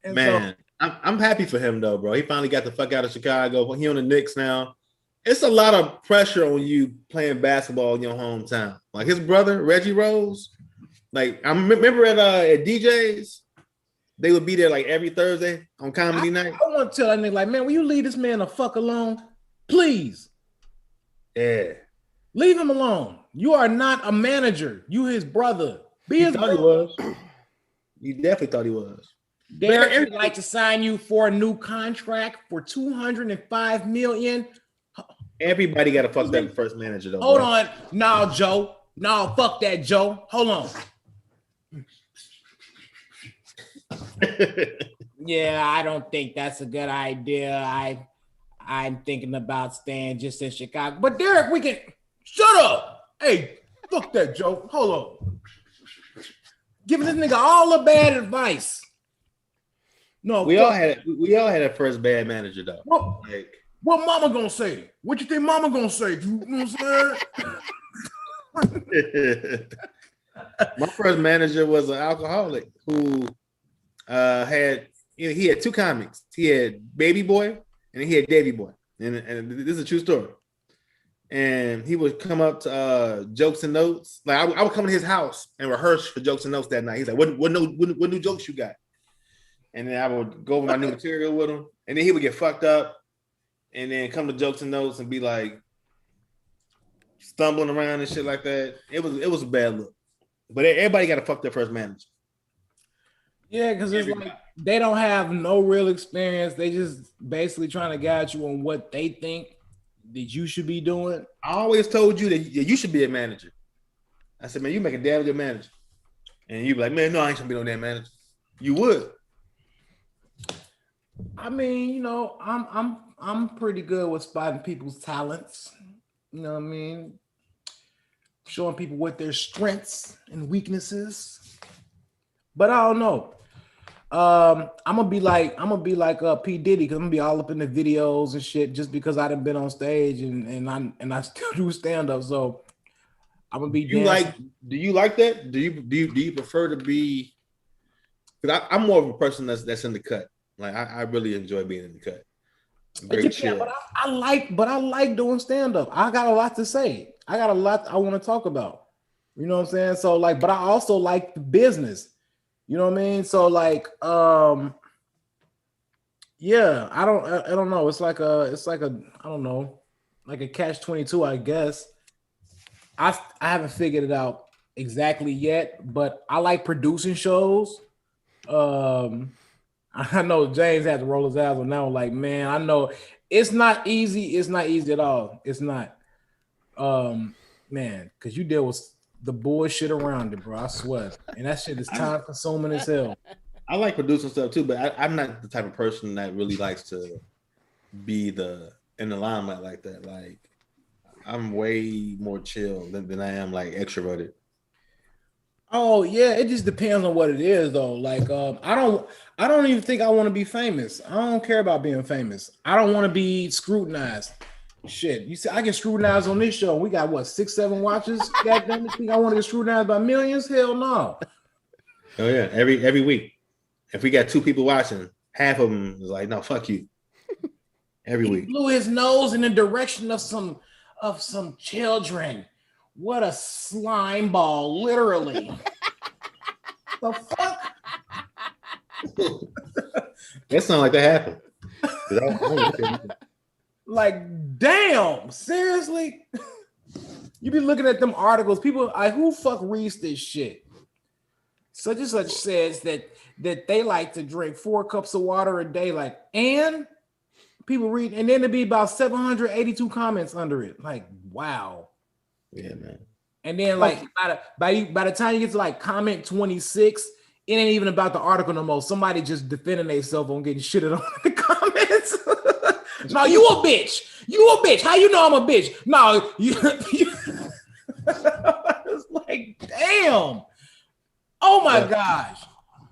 And man, so, I'm happy for him though, bro. He finally got the fuck out of Chicago. He on the Knicks now. It's a lot of pressure on you playing basketball in your hometown. Like his brother, Reggie Rose. Like I remember at DJ's, they would be there like every Thursday on comedy night. I want to tell that nigga, like, man, will you leave this man the fuck alone? Please. Yeah. Leave him alone. You are not a manager. You his brother. Be his brother. He was. He definitely thought he was. Derrick would like to sign you for a new contract for $205 million. Everybody got to fuck that first manager though. Hold on. No, Joe. No, fuck that, Joe. Hold on. Yeah, I don't think that's a good idea. I'm thinking about staying just in Chicago. But Derrick, we can shut up. Hey, fuck that, Joe. Hold on. Giving this nigga all the bad advice. No, we all had a first bad manager though. What mama gonna say? What you think mama gonna say? You know what I'm saying? My first manager was an alcoholic who had he had two comics. He had Baby Boy and he had Davy Boy, and this is a true story. And he would come up to Jokes and Notes. Like I would come to his house and rehearse for Jokes and Notes that night. He's like, what new jokes you got? And then I would go over my new material with him. And then he would get fucked up and then come to Jokes and Notes and be like stumbling around and shit like that. It was a bad look. But everybody got to fuck their first manager. Yeah, because it's like they don't have no real experience. They just basically trying to guide you on what they think that you should be doing. I always told you that you should be a manager. I said, man, you make a damn good manager. And you be like, man, no, I ain't gonna be no damn manager. You would. I mean, you know, I'm pretty good with spotting people's talents. You know what I mean? Showing people what their strengths and weaknesses. But I don't know. I'm gonna be like P. Diddy, because I'm gonna be all up in the videos and shit just because I done been on stage and I still do stand up. So I'm gonna be. Do you like that? Do you prefer to be? Because I'm more of a person that's in the cut. Like I really enjoy being in the cut. Very chill. But I like doing stand up. I got a lot to say. I got a lot I want to talk about. You know what I'm saying? So like, but I also like the business. You know what I mean? So like, yeah, I don't know. It's like a I don't know, like a catch-22, I guess. I haven't figured it out exactly yet, but I like producing shows. I know James had to roll his eyes on that one. Like, man, I know it's not easy. It's not easy at all. It's not, man, because you deal with the bullshit around it, bro. I swear, and that shit is time consuming as hell. I like producing stuff too, but I'm not the type of person that really likes to be in the limelight like that. Like, I'm way more chill than I am like extroverted. Oh yeah, it just depends on what it is though. Like I don't even think I want to be famous. I don't care about being famous. I don't want to be scrutinized. Shit, you see, I get scrutinized on this show. We got what 6-7 watches. Goddamn, you think I want to get scrutinized by millions? Hell no. Oh yeah, every week. If we got 2 people watching, half of them is like, no, fuck you. Every week. Blew his nose in the direction of some children. What a slime ball, literally. The fuck? That sounds like that happened. Like, damn, seriously? You be looking at them articles, people like, who fuck reads this shit? Such and such says that they like to drink 4 cups of water a day, like, and people read, and then it'd be about 782 comments under it. Like, wow. Yeah, man. And then like by the time you get to like comment 26, it ain't even about the article no more. Somebody just defending themselves on getting shitted on in the comments. No, you a bitch. You a bitch. How you know I'm a bitch? No, you it's like, damn. Oh my gosh.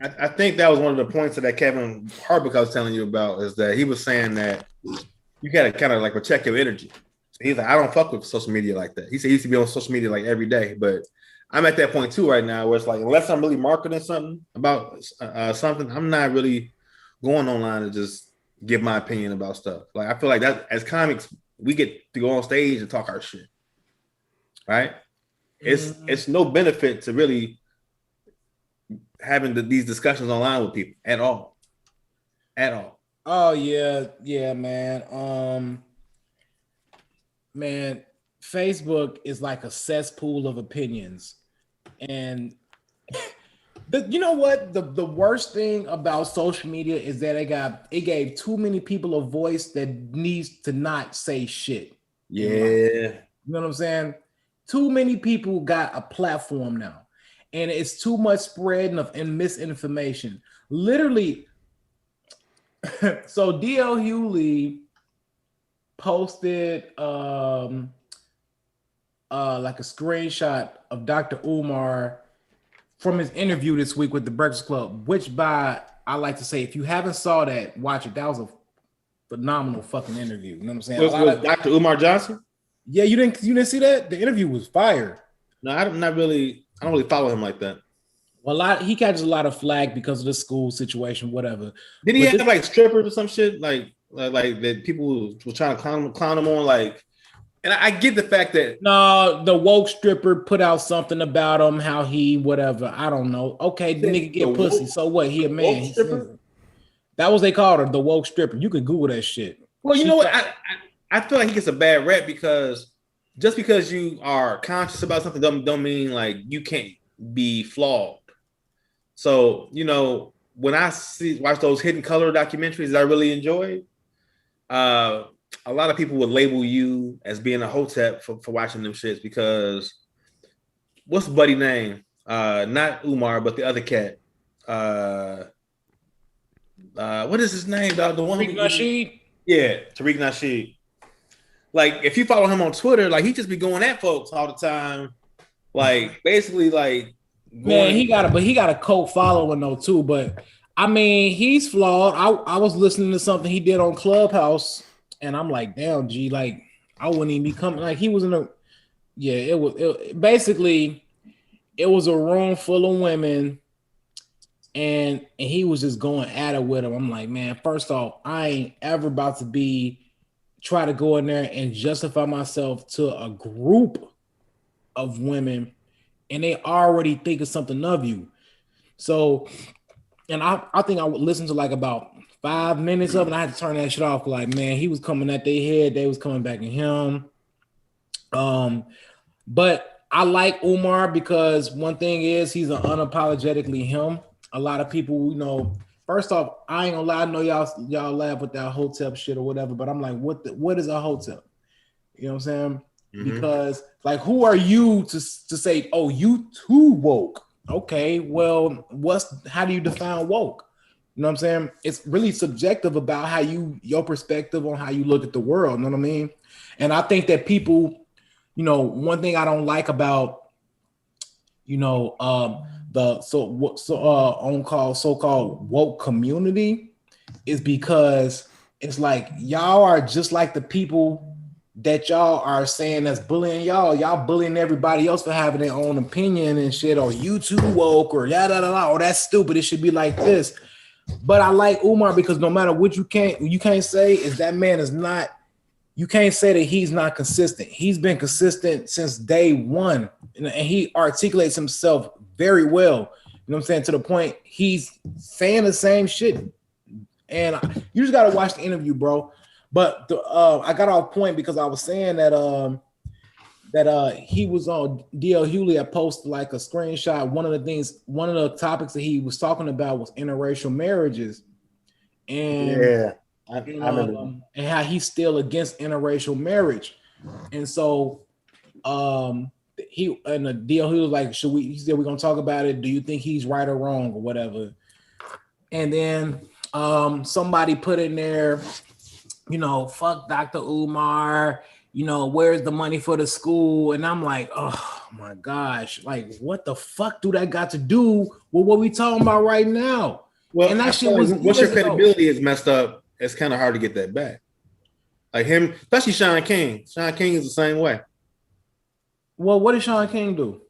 I think that was one of the points that Kevin Harvick I was telling you about, is that he was saying that you gotta kind of like protect your energy. He's like, I don't fuck with social media like that. He said he used to be on social media like every day, but I'm at that point too right now where it's like, unless I'm really marketing something about something, I'm not really going online to just give my opinion about stuff. Like, I feel like that as comics, we get to go on stage and talk our shit, right? It's no benefit to really having these discussions online with people at all. Oh yeah, man. Man, Facebook is like a cesspool of opinions. And you know what? The worst thing about social media is that it gave too many people a voice that needs to not say shit. Yeah. You know what I'm saying? Too many people got a platform now. And it's too much spreading of misinformation. Literally, so D.L. Hewley posted like a screenshot of Dr. Umar from his interview this week with the Breakfast Club, which I like to say, if you haven't saw that, watch it. That was a phenomenal fucking interview. You know what I'm saying? Was Dr. Umar Johnson? Yeah, you didn't see that? The interview was fire. No, I don't really follow him like that. Well, he catches a lot of flack because of the school situation, whatever. Did he have like strippers or some shit like that? People were trying to clown him on like. And I get the fact that no, the woke stripper put out something about him, how he whatever. I don't know. Okay, the nigga get pussy. So what? He a man. That was they called her, the woke stripper. You could Google that shit. Well, you know what? I feel like he gets a bad rap because just because you are conscious about something don't mean like you can't be flawed. So, you know, when I watch those Hidden Color documentaries that I really enjoy, a lot of people would label you as being a hotep for watching them shits because what's the buddy name? Not Umar, but the other cat. What is his name, dog? The one Tariq Nasheed? Yeah, Tariq Nasheed. Like, if you follow him on Twitter, like he just be going at folks all the time. Like, basically, like man, he got a cult following though too. But I mean, he's flawed. I was listening to something he did on Clubhouse. And I'm like, damn, G, like, I wouldn't even be coming. Like, he was in a, yeah, it was a room full of women, and he was just going at it with them. I'm like, man, first off, I ain't ever about to try to go in there and justify myself to a group of women, and they already think of something of you. So, and I think I would listen to like about 5 minutes of it. I had to turn that shit off. Like, man, he was coming at their head. They was coming back at him. But I like Umar because one thing is he's an unapologetically him. A lot of people, you know, first off, I ain't gonna lie. I know y'all laugh with that hotep shit or whatever, but I'm like, what is a hotep? You know what I'm saying? Mm-hmm. Because like, who are you to say, oh, you too woke? Okay, well, how do you define woke? You know what I'm saying? It's really subjective about your perspective on how you look at the world. You know what I mean? And I think that people, you know, one thing I don't like about, you know, the so-called woke community is because it's like y'all are just like the people that y'all are saying that's bullying y'all bullying everybody else for having their own opinion and shit, or you too woke, or yada yada, or that's stupid, it should be like this. But I like Umar because no matter what you can't say is that man is not, you can't say that he's not consistent. He's been consistent since day one, and he articulates himself very well. You know what I'm saying? To the point he's saying the same shit. And you just gotta watch the interview, bro. But I got off point because I was saying that he was on DL Hughley. I posted like a screenshot. One of the topics that he was talking about was interracial marriages, and I remember, and how he's still against interracial marriage. And so he and the deal, he was like, he said, we're gonna talk about it. Do you think he's right or wrong or whatever? And then somebody put in there, you know, fuck Dr. Umar, you know, where's the money for the school? And I'm like, oh my gosh, like what the fuck do that got to do with what we talking about right now? Well, and that shit was once your credibility is messed up, it's kind of hard to get that back. Like him, especially Shaun King. Shaun King is the same way. Well, what did Shaun King do?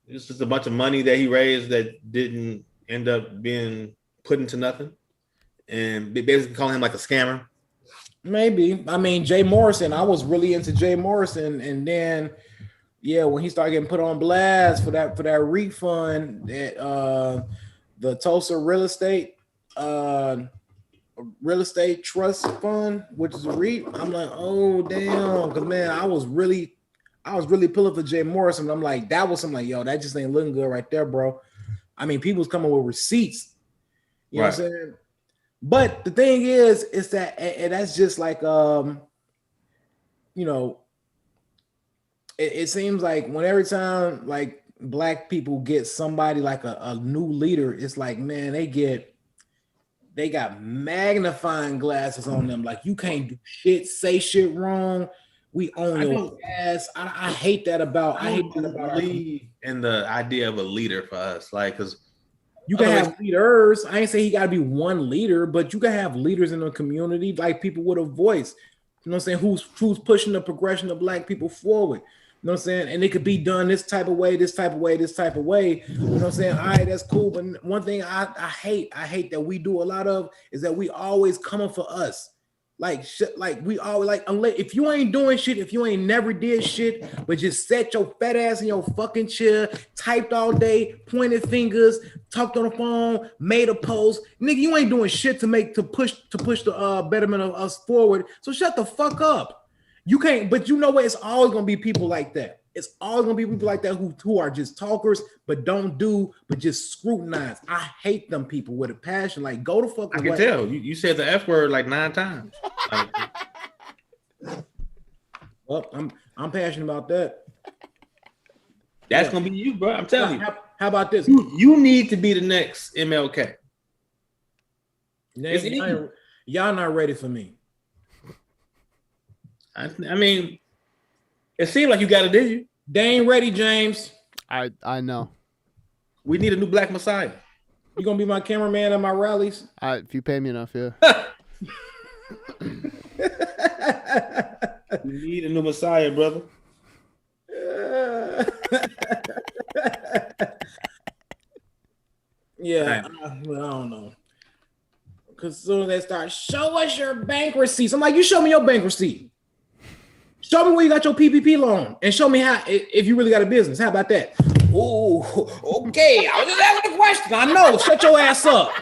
It's just a bunch of money that he raised that didn't end up being put into nothing. And basically calling him like a scammer. Maybe. I mean, Jay Morrison, I was really into Jay Morrison. And then, yeah, when he started getting put on blast for that refund, that the Tulsa real estate trust fund, which is a REIT, I'm like, oh damn, because man, I was really pulling for Jay Morrison. I'm like, that was something like, yo, that just ain't looking good right there, bro. I mean, people's coming with receipts. You know what I'm saying? But the thing is that, and that's just like, you know, it seems like every time like black people get somebody like a new leader, it's like, man, they got magnifying glasses on them. Like, you can't do shit, say shit wrong. We own your ass. I hate that about. I hate that about. Believe in the idea of a leader for us, like, because you can have leaders. I ain't say he got to be one leader, but you can have leaders in the community, like people with a voice. You know what I'm saying? Who's pushing the progression of black people forward? You know what I'm saying? And it could be done this type of way, this type of way, this type of way. You know what I'm saying? All right, that's cool. But one thing I hate that we do a lot of is that we always coming for us. Like we always like, unless if you ain't doing shit, if you ain't never did shit, but just sat your fat ass in your fucking chair, typed all day, pointed fingers, talked on the phone, made a post, nigga, you ain't doing shit to push the betterment of us forward. So shut the fuck up. You can't, but you know what? It's always gonna be people like that. It's always gonna be people like that who are just talkers, but don't do, but just scrutinize. I hate them people with a passion. Like, go to fuck away. I can tell. You said the F word like 9 times. Well, I'm passionate about that. That's gonna be you, bro. I'm telling you. How about this? You need to be the next MLK. Y'all not ready for me. I mean, it seems like you got it, did you? They ain't ready, James. I know. We need a new Black Messiah. You gonna be my cameraman at my rallies? If you pay me enough, yeah. We need a new Messiah, brother. Yeah, well, I don't know. Because as soon as they start, show us your bank receipts. I'm like, you show me your bank receipt. Show me where you got your PPP loan, and show me how if you really got a business. How about that? Oh, okay. I was just asking a question. I know. Shut your ass up.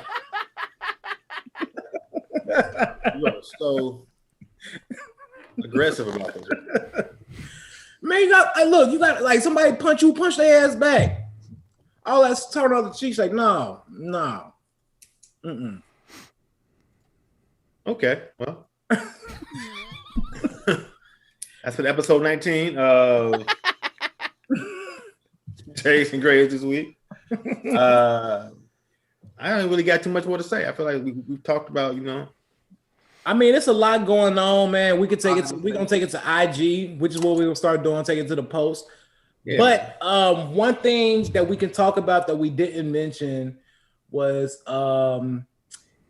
You're so aggressive about this. Man, you got like somebody punch their ass back. All that's turn on the cheeks like, no. Okay, well. That's for episode 19 of Jason Graves this week. I don't really got too much more to say. I feel like we've talked about, I mean, it's a lot going on, man. We could take it. We're gonna take it to IG, which is what we're gonna start doing. Take it to the post. Yeah. But one thing that we can talk about that we didn't mention was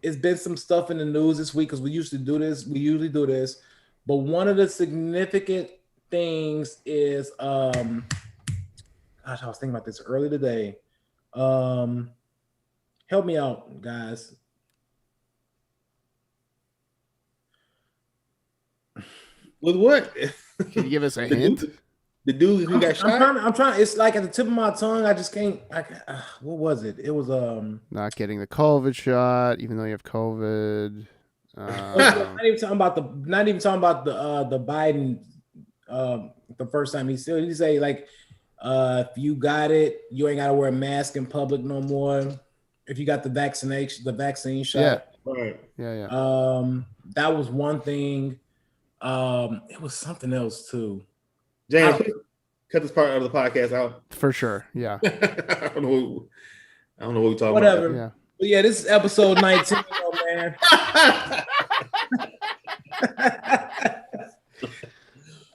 it's been some stuff in the news this week because we usually do this. But one of the significant things is, gosh, I was thinking about this early today. Help me out, guys. With what? Can you give us a hint? The dude who got shot? I'm trying. It's like at the tip of my tongue. I just can't. What was it? It was not getting the COVID shot, even though you have COVID. Not even talking about the Biden. The first time he say like, if you got it, you ain't gotta wear a mask in public no more. If you got the vaccine shot. Yeah. Right. Yeah. That was one thing. It was something else too. James, cut this part of the podcast out. For sure. Yeah. I don't know what we're talking Whatever. about. Yeah. But yeah, this is episode 19, man.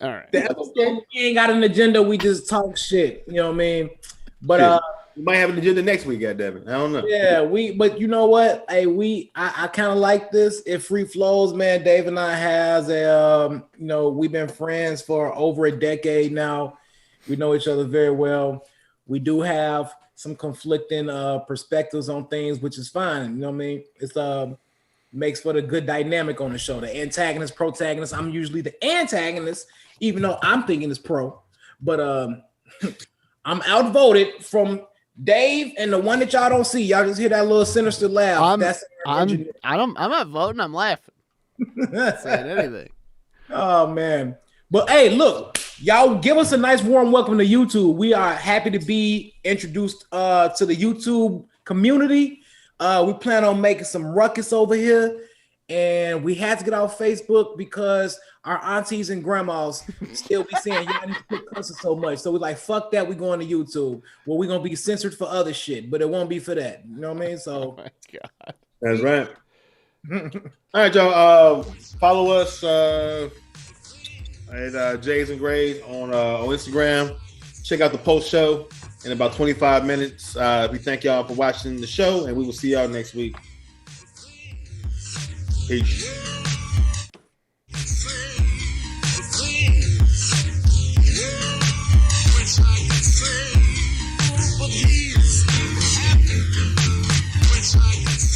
All right. The episode, we ain't got an agenda. We just talk shit. You know what I mean? But we might have an agenda next week, goddammit. I don't know. Yeah, but you know what? Hey, I kind of like this. It free flows, man. Dave and I has we've been friends for over a decade now. We know each other very well. We do have some conflicting perspectives on things, which is fine. You know what I mean? It's makes for the good dynamic on the show. The antagonist, protagonist. I'm usually the antagonist, even though I'm thinking it's pro. But I'm outvoted from Dave and the one that y'all don't see. Y'all just hear that little sinister laugh. I'm not voting. I'm laughing. Not saying anything. Oh man. But hey, look, y'all give us a nice warm welcome to YouTube. We are happy to be introduced to the YouTube community. We plan on making some ruckus over here, and we had to get off Facebook because our aunties and grandmas still be saying y'all need to quit cussing so much. So we're like, fuck that, we're going to YouTube. Well, we're gonna be censored for other shit, but it won't be for that. You know what I mean? So oh my God. That's right. All right, y'all. Follow us at Jason Graves on Instagram. Check out the post show in about 25 minutes. We thank y'all for watching the show, and we will see y'all next week. Peace.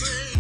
way.